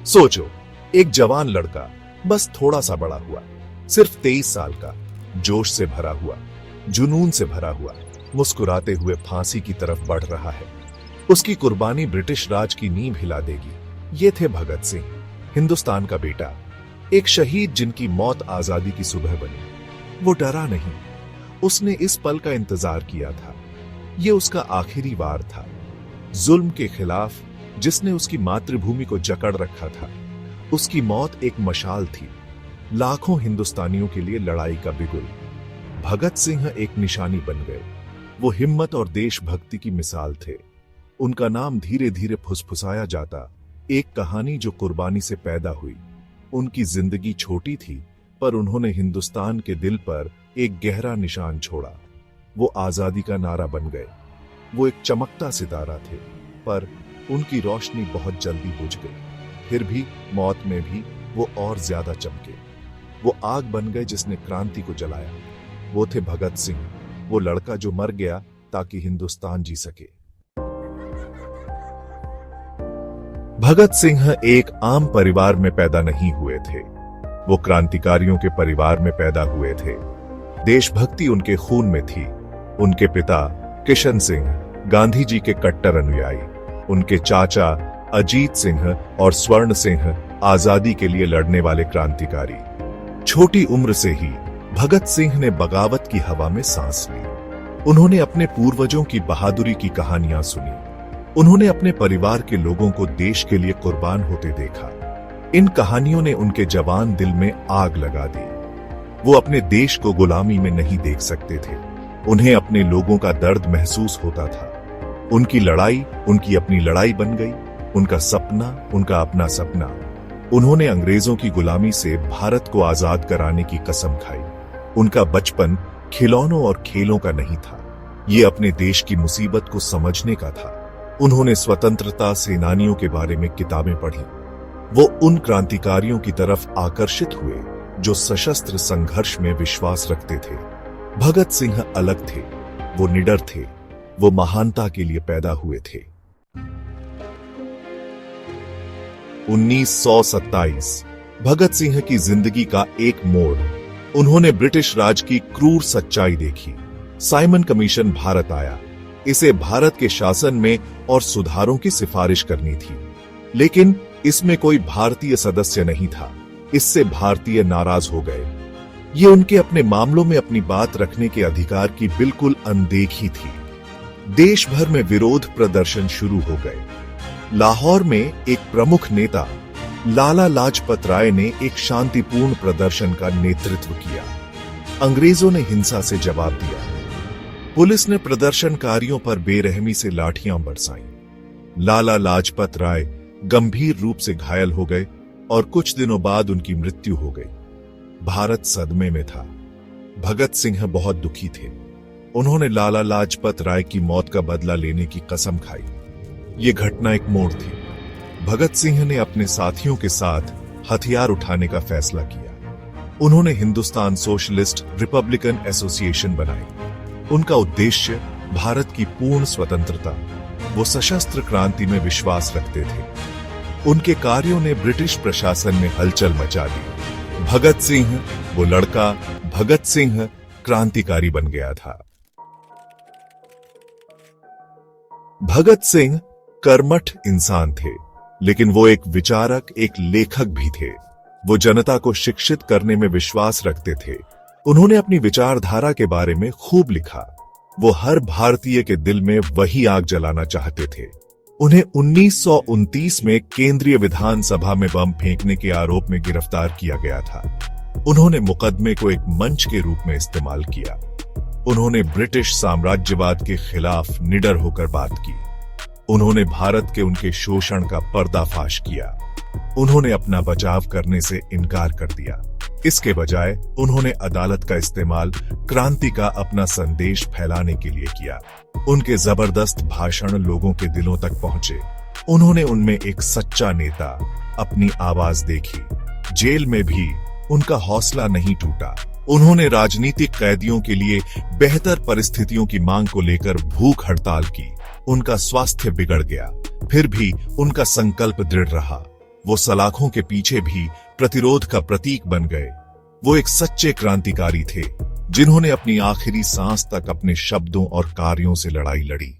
सोचो, एक जवान लड़का, बस थोड़ा सा बड़ा हुआ, सिर्फ 23 साल का, जोश से भरा हुआ, जुनून से भरा हुआ, मुस्कुराते हुए फांसी की तरफ बढ़ रहा है। उसकी कुर्बानी ब्रिटिश राज की नींव हिला देगी। ये थे भगत सिंह, हिंदुस्तान का बेटा, एक शहीद जिनकी मौत आजादी की सुबह बनी। वो डरा नहीं, उसने इस पल का इंतजार किया था। ये उसका आखिरी वार था, जुल्म के खिलाफ जिसने उसकी मातृभूमि को जकड़ रखा था। उसकी मौत एक मशाल थी, लाखों हिंदुस्तानियों के लिए लड़ाई का बिगुल। भगत सिंह एक निशानी बन गए। वो हिम्मत और देशभक्ति की मिसाल थे। उनका नाम धीरे धीरे फुसफुसाया जाता, एक कहानी जो कुर्बानी से पैदा हुई। उनकी जिंदगी छोटी थी, पर उन्होंने हिंदुस्तान के दिल पर एक गहरा निशान छोड़ा। वो आजादी का नारा बन गए। वो एक चमकता सितारा थे, पर उनकी रोशनी बहुत जल्दी बुझ गई। फिर भी मौत में भी वो और ज्यादा चमके। वो आग बन गए जिसने क्रांति को जलाया। वो थे भगत सिंह, वो लड़का जो मर गया ताकि हिंदुस्तान जी सके। भगत सिंह एक आम परिवार में पैदा नहीं हुए थे। वो क्रांतिकारियों के परिवार में पैदा हुए थे। देशभक्ति उनके खून में थी। उनके पिता किशन सिंह गांधी जी के कट्टर अनुयायी, उनके चाचा अजीत सिंह और स्वर्ण सिंह आजादी के लिए लड़ने वाले क्रांतिकारी। छोटी उम्र से ही भगत सिंह ने बगावत की हवा में सांस ली। उन्होंने अपने पूर्वजों की बहादुरी की कहानियां सुनी। उन्होंने अपने परिवार के लोगों को देश के लिए कुर्बान होते देखा। इन कहानियों ने उनके जवान दिल में आग लगा दी। वो अपने देश को गुलामी में नहीं देख सकते थे। उन्हें अपने लोगों का दर्द महसूस होता था। उनकी लड़ाई उनकी अपनी लड़ाई बन गई, उनका सपना उनका अपना सपना। उन्होंने अंग्रेजों की गुलामी से भारत को आजाद कराने की कसम खाई। उनका बचपन खिलौनों और खेलों का नहीं था, ये अपने देश की मुसीबत को समझने का था। उन्होंने स्वतंत्रता सेनानियों के बारे में किताबें पढ़ी। वो उन क्रांतिकारियों की तरफ आकर्षित हुए जो सशस्त्र संघर्ष में विश्वास रखते थे। भगत सिंह अलग थे, वो निडर थे, वो महानता के लिए पैदा हुए थे। 1927 भगत सिंह की जिंदगी का एक मोड़। उन्होंने ब्रिटिश राज की क्रूर सच्चाई देखी। साइमन कमीशन भारत आया। इसे भारत के शासन में और सुधारों की सिफारिश करनी थी, लेकिन इसमें कोई भारतीय सदस्य नहीं था। इससे भारतीय नाराज हो गए। ये उनके अपने मामलों में अपनी बात रखने के अधिकार की बिल्कुल अनदेखी थी। देश भर में विरोध प्रदर्शन शुरू हो गए। लाहौर में एक प्रमुख नेता लाला लाजपत राय ने एक शांतिपूर्ण प्रदर्शन का नेतृत्व किया। अंग्रेजों ने हिंसा से जवाब दिया। पुलिस ने प्रदर्शनकारियों पर बेरहमी से लाठियां बरसाईं। लाला लाजपत राय गंभीर रूप से घायल हो गए और कुछ दिनों बाद उनकी मृत्यु हो गई। भारत सदमे में था। भगत सिंह बहुत दुखी थे। उन्होंने लाला लाजपत राय की मौत का बदला लेने की कसम खाई। ये घटना एक मोड़ थी। भगत सिंह ने अपने साथियों के साथ हथियार उठाने का फैसला किया। उन्होंने हिंदुस्तान सोशलिस्ट रिपब्लिकन एसोसिएशन बनाई। उनका उद्देश्य भारत की पूर्ण स्वतंत्रता। वो सशस्त्र क्रांति में विश्वास रखते थे। उनके कार्यों ने ब्रिटिश प्रशासन में हलचल मचा दी। भगत सिंह, वो लड़का भगत सिंह, क्रांतिकारी बन गया था। भगत सिंह कर्मठ इंसान थे, लेकिन वो एक विचारक, एक लेखक भी थे। वो जनता को शिक्षित करने में विश्वास रखते थे। उन्होंने अपनी विचारधारा के बारे में खूब लिखा। वो हर भारतीय के दिल में वही आग जलाना चाहते थे। उन्हें 1929 में केंद्रीय विधानसभा में बम फेंकने के आरोप में गिरफ्तार किया गया था। उन्होंने मुकदमे को एक मंच के रूप में इस्तेमाल किया। उन्होंने ब्रिटिश साम्राज्यवाद के खिलाफ निडर होकर बात की। उन्होंने भारत के उनके शोषण का पर्दाफाश किया। उन्होंने अपना बचाव करने से इनकार कर दिया। इसके बजाय उन्होंने अदालत का इस्तेमाल क्रांति का अपना संदेश फैलाने के लिए किया। उनके जबरदस्त भाषण लोगों के दिलों तक पहुंचे। उन्होंने उनमें एक सच्चा नेता, अपनी आवाज देखी। जेल में भी उनका हौसला नहीं टूटा। उन्होंने राजनीतिक कैदियों के लिए बेहतर परिस्थितियों की मांग को लेकर भूख हड़ताल की। उनका स्वास्थ्य बिगड़ गया, फिर भी उनका संकल्प दृढ़ रहा। वो सलाखों के पीछे भी प्रतिरोध का प्रतीक बन गए। वो एक सच्चे क्रांतिकारी थे जिन्होंने अपनी आखिरी सांस तक अपने शब्दों और कार्यों से लड़ाई लड़ी।